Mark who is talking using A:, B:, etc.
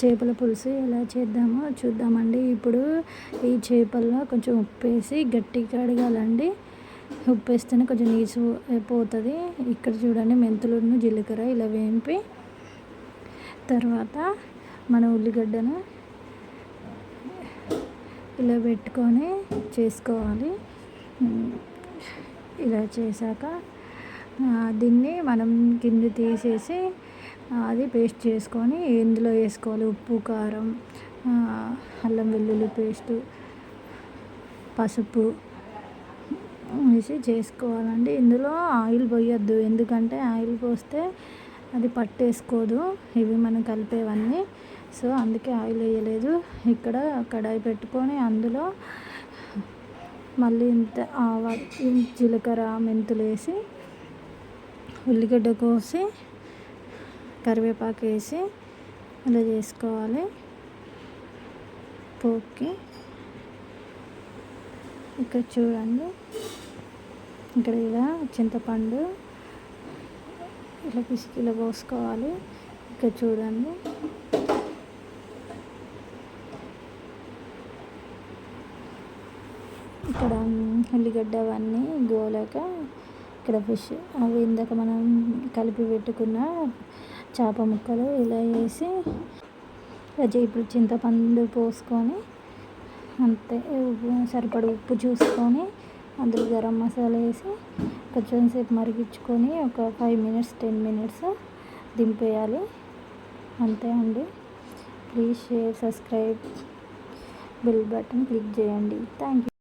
A: చేపల పులుసు ఎలా చేద్దామో చూద్దామండి. ఇప్పుడు ఈ చేపల్లో కొంచెం ఉప్పు వేసి గట్టిగా కడగాలండి. ఉప్పు వేస్తేనే కొంచెం నీసు పోతుంది. ఇక్కడ చూడండి, మెంతులను జీలకర్ర ఇలా వేంపి తర్వాత మన ఉల్లిగడ్డను ఇలా పెట్టుకొని చేసుకోవాలి. ఇలా చేశాక దీన్ని మనం కింద తీసేసి అది పేస్ట్ చేసుకొని ఇందులో వేసుకోవాలి. ఉప్పు, కారం, అల్లం వెల్లుల్లి పేస్టు, పసుపు వేసి చేసుకోవాలండి. ఇందులో ఆయిల్ పోయొద్దు, ఎందుకంటే ఆయిల్ పోస్తే అది పట్టేసుకోదు ఇవి మనం కలిపేవన్నీ. సో అందుకే ఆయిల్ వేయలేదు. ఇక్కడ కడాయి పెట్టుకొని అందులో మళ్ళీ ఇంత జీలకర్ర, మెంతులు వేసి ఉల్లిగడ్డ కోసి కరివేపాకు వేసి అలా చేసుకోవాలి పోపుకి. ఇక్కడ చూడండి, ఇక్కడ ఇలా చింతపండు ఇలా పిసికి ఇలా పోసుకోవాలి. ఇక్కడ చూడండి, ఇక్కడ ఉల్లిగడ్డ అవన్నీ గోలాక ఇక్కడ ఫిష్ అవి ఇందాక మనం కలిపి పెట్టుకున్న చేప ముక్కలు ఇలా వేసి ఇప్పుడు చింతపండు పోసుకొని అంతే సరిపడ ఉప్పు చూసుకొని అందులో గరం మసాలా వేసి కొంచెం సేపు మరిగించుకొని ఒక 5 minutes 10 minutes దింపేయాలి. అంతే అండి. Please share, subscribe, bell button click చేయండి. Thank you.